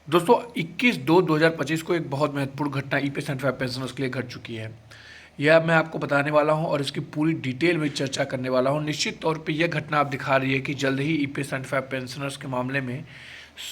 दोस्तों 21/2/2025 को एक बहुत महत्वपूर्ण घटना ईपीएस 95 पेंशनर्स के लिए घट चुकी है। यह मैं आपको बताने वाला हूं और इसकी पूरी डिटेल में चर्चा करने वाला हूं। निश्चित तौर पे यह घटना आप दिखा रही है कि जल्द ही ईपीएस 95 पेंशनर्स के मामले में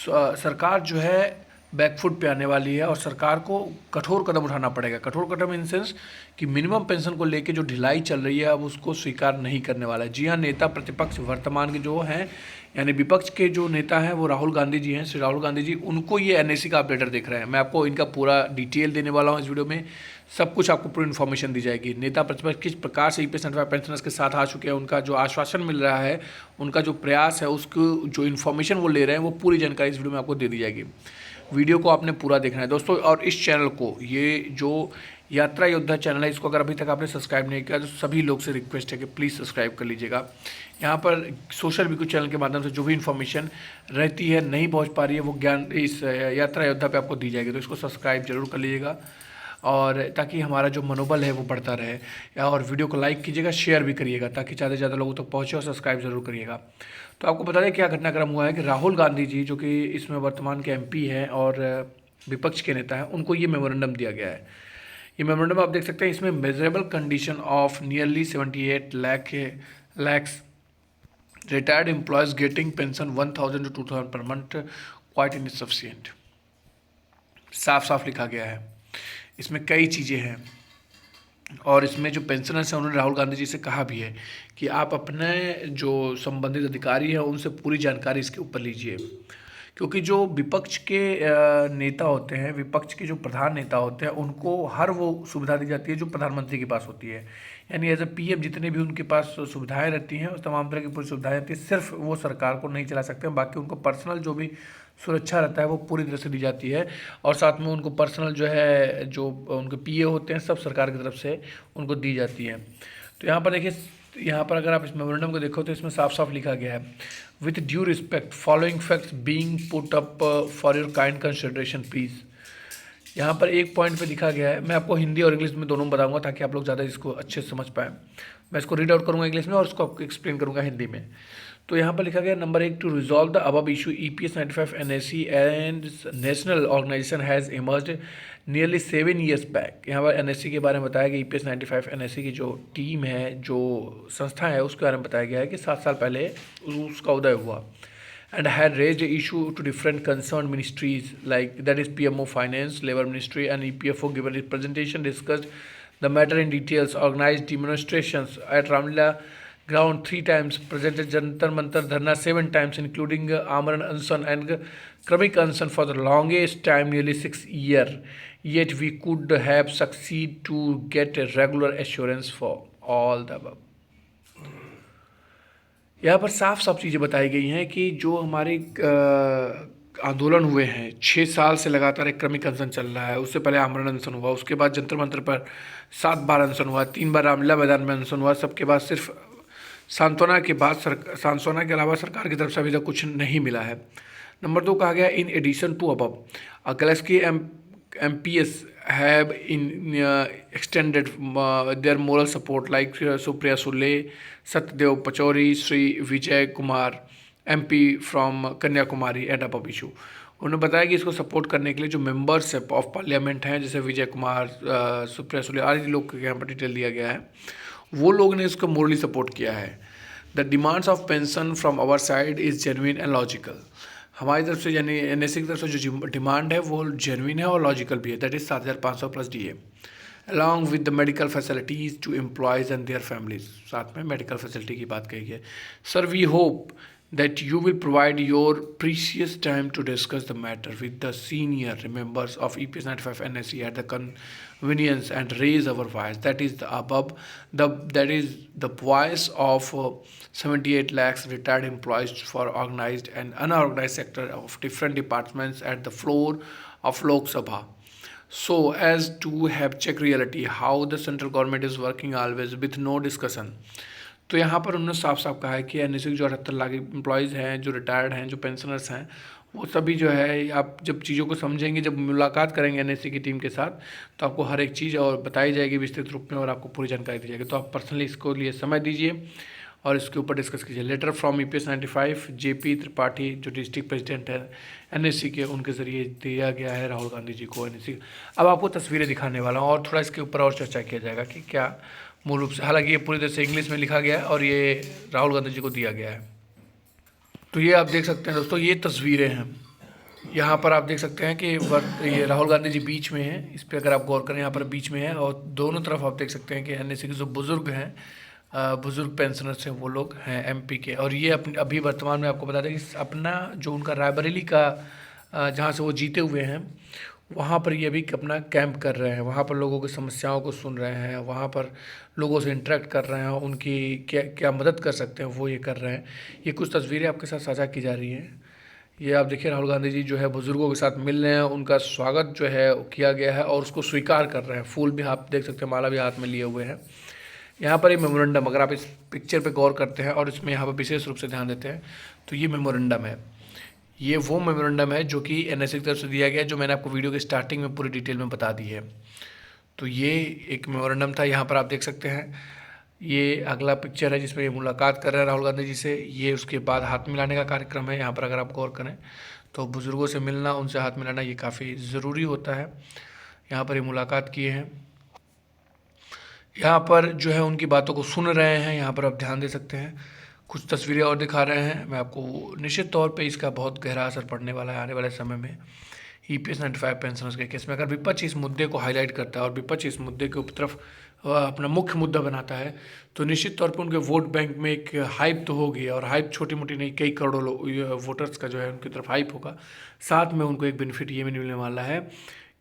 सरकार जो है बैकफुट पे आने वाली है और सरकार को कठोर कदम उठाना पड़ेगा। कठोर कदम इन सेंस कि मिनिमम पेंशन को लेके जो ढिलाई चल रही है अब उसको स्वीकार नहीं करने वाला है। जी हाँ, नेता प्रतिपक्ष वर्तमान के जो हैं यानी विपक्ष के जो नेता हैं वो राहुल गांधी जी हैं। श्री राहुल गांधी जी, उनको ये एनएसी का अपडेटर देख रहे हैं। मैं आपको इनका पूरा डिटेल देने वाला हूँ इस वीडियो में। सब कुछ आपको पूरी इन्फॉर्मेशन दी जाएगी। नेता प्रतिपक्ष किस प्रकार से ईपीएस 95 पेंशनर्स के साथ आ चुके हैं, उनका जो आश्वासन मिल रहा है, उनका जो प्रयास है, उसको जो इन्फॉर्मेशन वो ले रहे हैं, वो पूरी जानकारी इस वीडियो में आपको दे दी जाएगी। वीडियो को आपने पूरा देखना है दोस्तों। और इस चैनल को, ये जो यात्रा योद्धा चैनल है, इसको अगर अभी तक आपने सब्सक्राइब नहीं किया तो सभी लोग से रिक्वेस्ट है कि प्लीज़ सब्सक्राइब कर लीजिएगा। यहाँ पर सोशल वीडियो चैनल के माध्यम से जो भी इन्फॉर्मेशन रहती है नहीं पहुँच पा रही है, वो ज्ञान इस यात्रा योद्धा पे आपको दी जाएगी। तो इसको सब्सक्राइब जरूर कर लीजिएगा और ताकि हमारा जो मनोबल है वो बढ़ता रहे। और वीडियो को लाइक कीजिएगा, शेयर भी करिएगा ताकि ज़्यादा से ज़्यादा लोगों तक पहुँचे, और सब्सक्राइब जरूर करिएगा। तो आपको बता दें क्या घटनाक्रम हुआ है कि राहुल गांधी जी, जो कि इसमें वर्तमान के एमपी हैं और विपक्ष के नेता हैं, उनको ये मेमोरेंडम दिया गया है। ये मेमोरेंडम आप देख सकते हैं, इसमें measurable condition of nearly 78 lakhs retired employees getting pension 1000 to 2000 per month quite insufficient, साफ साफ लिखा गया है। इसमें कई चीज़ें हैं और इसमें जो पेंशनर्स हैं उन्होंने राहुल गांधी जी से कहा भी है कि आप अपने जो संबंधित अधिकारी हैं उनसे पूरी जानकारी इसके ऊपर लीजिए, क्योंकि जो विपक्ष के नेता होते हैं, विपक्ष के जो प्रधान नेता होते हैं, उनको हर वो सुविधा दी जाती है जो प्रधानमंत्री के पास होती है। यानी एज ए पीएम जितने भी उनके पास सुविधाएं रहती हैं, उस तमाम तरह की पूरी सुविधाएं रहती है। सिर्फ वो सरकार को नहीं चला सकते हैं, बाकी उनको पर्सनल जो भी सुरक्षा रहता है वो पूरी तरह से दी जाती है। और साथ में उनको पर्सनल जो है, जो उनके पीए होते हैं, सब सरकार की तरफ से उनको दी जाती है। तो यहाँ पर देखिए, यहाँ पर अगर आप इस मेमोरेंडम को देखो तो इसमें साफ साफ लिखा गया है, with due respect following facts being put up for your kind consideration please. यहाँ पर एक पॉइंट पे लिखा गया है, मैं आपको हिंदी और इंग्लिश में दोनों बताऊंगा ताकि आप लोग ज़्यादा इसको अच्छे से समझ पाएँ। मैं इसको रीड आउट करूँगा इंग्लिश में और इसको आपको एक्सप्लेन करूँगा हिंदी में। तो यहाँ पर लिखा गया number 1, to resolve the above issue EPS 95 NAC and national organisation has emerged nearly 7 years back. यहाँ पर एनएससी के बारे में बताया गया, ईपीएस 95 एनएससी की जो टीम है, जो संस्था है, उसके बारे में बताया गया है कि 7 साल पहले उसका उदय हुआ। And had raised the issue to different concerned ministries like that is PMO Finance, Labour Ministry and EPFO. Given its presentation, discussed the matter in details, organized demonstrations at Ramlila ground 3 times, presented Jantar Mantar Dharna 7 times, including Amran Ansan and Kramik Ansan for the longest time, nearly 6 years. Yet we could have succeed to get a regular assurance for all the above. यहाँ पर साफ साफ चीज़ें बताई गई हैं कि जो हमारे आंदोलन हुए हैं, 6 साल से लगातार एक क्रमिक अनशन चल रहा है। उससे पहले आमरण अनशन हुआ, उसके बाद जंतर मंतर पर 7 बार अनशन हुआ, 3 बार रामलीला मैदान में अनशन हुआ। सबके बाद सिर्फ सांत्वना के अलावा सरकार की तरफ से अभी तक कुछ नहीं मिला है। नंबर 2 कहा गया, in addition to above Galaxy MPs have extended their moral support like Supriya Sule, Satyadev Pachori, Sri Vijay Kumar, MP from Kanyakumari and above issue। उन्होंने बताया कि इसको सपोर्ट करने के लिए जो मेंबर्स ऑफ पार्लियामेंट हैं, जैसे विजय कुमार, सुप्रिया सुले आदि लोग के यहाँ पर डिटेल दिया गया है, वो लोग ने इसको मोरली सपोर्ट किया है। The demands of pension from our side is genuine and logical. हमारी तरफ से यानी एनएससी की तरफ से जो डिमांड है वो जेन्युइन है और लॉजिकल भी है। That is 7500 plus DA along with the medical facilities to employees and their families. साथ में मेडिकल फैसिलिटी की बात कही है। Sir we hope that you will provide your precious time to discuss the matter with the senior members of EPS 95 NSE at the convenience and raise our voice. That is the above, that is the voice of 78 lakhs retired employees for organized and unorganized sector of different departments at the floor of Lok Sabha, so as to have check reality how the central government is working always with no discussion। तो यहाँ पर उन्होंने साफ साफ कहा है कि NSC के जो 78 लाख एम्प्लॉयज़ हैं, जो रिटायर्ड हैं, जो पेंशनर्स हैं, वो सभी जो है, आप जब चीज़ों को समझेंगे, जब मुलाकात करेंगे एनएससी की टीम के साथ, तो आपको हर एक चीज़ और बताई जाएगी विस्तृत रूप में और आपको पूरी जानकारी दी जाएगी। तो आप पर्सनली इसको लिए समय दीजिए और इसके ऊपर डिस्कस कीजिए। Letter from EPS 95 JP Tripathi जो डिस्ट्रिक्ट प्रेसिडेंट है NSC के, उनके ज़रिए दिया गया है राहुल गांधी जी को NSC। अब आपको तस्वीरें दिखाने वाला हूँ और थोड़ा इसके ऊपर और चर्चा किया जाएगा कि क्या मूल रूप से, हालांकि ये पूरी तरह से इंग्लिश में लिखा गया है और ये राहुल गांधी जी को दिया गया है। तो ये आप देख सकते हैं दोस्तों, ये तस्वीरें हैं। यहाँ पर आप देख सकते हैं कि ये राहुल गांधी जी बीच में हैं, इस पर अगर आप गौर करें यहाँ पर बीच में है, और दोनों तरफ आप देख सकते हैं कि NSC के जो बुज़ुर्ग हैं, बुज़ुर्ग पेंशनर्स हैं, वो लोग हैं MP के। और ये अभी वर्तमान में आपको बता दें कि अपना जो उनका रायबरेली का जहाँ से वो जीते हुए हैं, वहाँ पर ये भी अपना कैंप कर रहे हैं, वहाँ पर लोगों की समस्याओं को सुन रहे हैं, वहाँ पर लोगों से इंटरेक्ट कर रहे हैं, उनकी क्या क्या मदद कर सकते हैं वो ये कर रहे हैं। ये कुछ तस्वीरें आपके साथ साझा की जा रही हैं। ये आप देखिए राहुल गांधी जी जो है बुज़ुर्गों के साथ मिल रहे हैं, उनका स्वागत जो है किया गया है और उसको स्वीकार कर रहे हैं। फूल भी आप देख सकते हैं, माला भी हाथ में लिए हुए हैं। यहाँ पर ये मेमोरेंडम, अगर आप इस पिक्चर पे गौर करते हैं और इसमें यहाँ पर विशेष रूप से ध्यान देते हैं तो ये मेमोरेंडम है। ये वो मेमोरेंडम है जो कि NSC की तरफ से दिया गया है, जो मैंने आपको वीडियो के स्टार्टिंग में पूरी डिटेल में बता दी है। तो ये एक मेमोरेंडम था, यहाँ पर आप देख सकते हैं। ये अगला पिक्चर है जिसमें ये मुलाकात कर रहे हैं राहुल गांधी जी से। ये उसके बाद हाथ मिलाने का कार्यक्रम है। यहाँ पर अगर आप गौर करें तो बुज़ुर्गों से मिलना, उनसे हाथ मिलाना ये काफ़ी ज़रूरी होता है। यहाँ पर ये मुलाकात किए हैं, यहाँ पर जो है उनकी बातों को सुन रहे हैं। यहाँ पर आप ध्यान दे सकते हैं, कुछ तस्वीरें और दिखा रहे हैं। मैं आपको निश्चित तौर पे इसका बहुत गहरा असर पड़ने वाला है आने वाले समय में EPS 95 पेंशनर्स के केस में। अगर विपक्ष इस मुद्दे को हाईलाइट करता है और विपक्ष इस मुद्दे के तरफ अपना मुख्य मुद्दा बनाता है तो निश्चित तौर पे उनके वोट बैंक में एक हाइप तो होगी, और हाइप छोटी मोटी नहीं, कई करोड़ों वोटर्स का जो है उनकी तरफ हाइप होगा। साथ में उनको एक बेनिफिट ये भी मिलने वाला है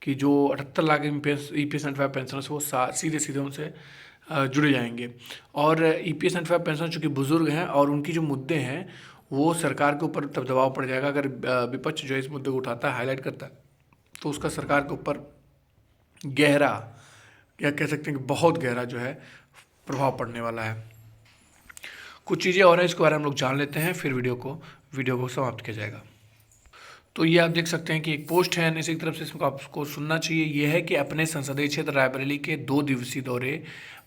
कि जो 78 लाख EPS 95 पेंशनर्स वो सीधे सीधे उनसे जुड़े जाएंगे। और EPS 95 पेंशनर चूँकि बुज़ुर्ग हैं और उनकी जो मुद्दे हैं वो सरकार के ऊपर तब दबाव पड़ जाएगा। अगर विपक्ष जो है इस मुद्दे को उठाता है, हाईलाइट करता है, तो उसका सरकार के ऊपर गहरा, या कह सकते हैं कि बहुत गहरा जो है प्रभाव पड़ने वाला है। कुछ चीज़ें और हैं, इसके बारे में हम लोग जान लेते हैं, फिर वीडियो को समाप्त किया जाएगा। तो ये आप देख सकते हैं कि एक पोस्ट है NSC की तरफ से, इसको आपको सुनना चाहिए। ये है कि अपने संसदीय क्षेत्र रायबरेली के 2 दिवसीय दौरे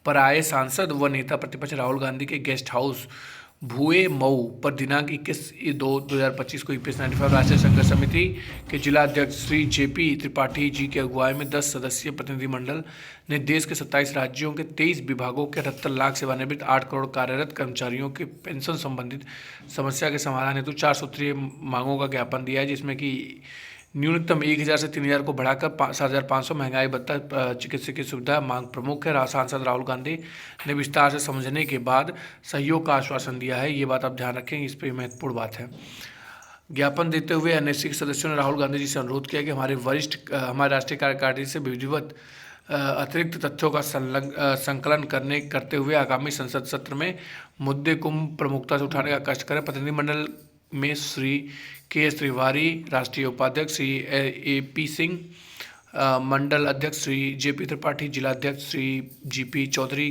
पर आए सांसद व नेता प्रतिपक्ष राहुल गांधी के गेस्ट हाउस भुए मऊ पर दिनांक 21/2/2025 को EPS 95 राष्ट्रीय संघर्ष समिति के जिला अध्यक्ष श्री JP त्रिपाठी जी की अगुवाई में 10 सदस्यीय प्रतिनिधिमंडल ने देश के 27 राज्यों के 23 विभागों के 78 लाख सेवानिवृत्त 8 करोड़ कार्यरत कर्मचारियों के पेंशन संबंधित समस्या के समाधान हेतु 4 सूत्रीय मांगों का ज्ञापन दिया है, जिसमें कि न्यूनतम 1000 से 3000 को बढ़ाकर 7500, महंगाई भत्ता, चिकित्सकीय सुविधा मांग प्रमुख है। सांसद राहुल गांधी ने विस्तार से समझने के बाद सहयोग का आश्वासन दिया है। ये बात आप ध्यान रखें, इस पर महत्वपूर्ण बात है। ज्ञापन देते हुए NSC के सदस्यों ने राहुल गांधी जी से अनुरोध किया कि हमारे राष्ट्रीय कार्यकारिणी से विधिवत अतिरिक्त तथ्यों का संकलन करते हुए आगामी संसद सत्र में मुद्दे को प्रमुखता से उठाने का कष्ट करें। प्रतिनिधिमंडल में श्री KS तिवारी, राष्ट्रीय उपाध्यक्ष श्री AP सिंह, मंडल अध्यक्ष श्री JP त्रिपाठी, जिला अध्यक्ष श्री GP चौधरी,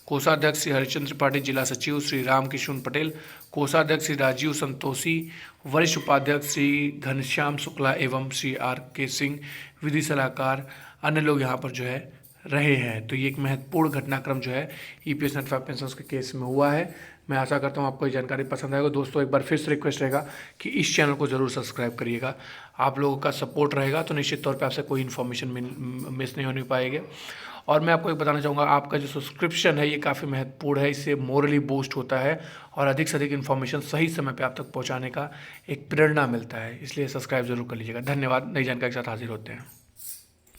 कोषाध्यक्ष श्री हरिचंद्र त्रिपाठी, जिला सचिव श्री राम किशुन पटेल, कोषाध्यक्ष श्री राजीव संतोषी, वरिष्ठ उपाध्यक्ष श्री घनश्याम शुक्ला एवं श्री RK सिंह, विधि सलाहकार, अन्य लोग यहाँ पर जो है रहे हैं। तो ये एक महत्वपूर्ण घटनाक्रम जो है EPS 95 पेंशनर्स के केस में हुआ है। मैं आशा करता हूँ आपको ये जानकारी पसंद आएगा। दोस्तों एक बार फिर से रिक्वेस्ट रहेगा कि इस चैनल को ज़रूर सब्सक्राइब करिएगा। आप लोगों का सपोर्ट रहेगा तो निश्चित तौर पे आपसे कोई इन्फॉर्मेशन मिस नहीं होने पाएगी। और मैं आपको एक बताना चाहूँगा, आपका जो सब्सक्रिप्शन है ये काफ़ी महत्वपूर्ण है, इससे मोरली बूस्ट होता है और अधिक से अधिक इन्फॉर्मेशन सही समय पर आप तक पहुँचाने का एक प्रेरणा मिलता है, इसलिए सब्सक्राइब जरूर कर लीजिएगा। धन्यवाद। नई जानकारी के साथ हाजिर होते हैं।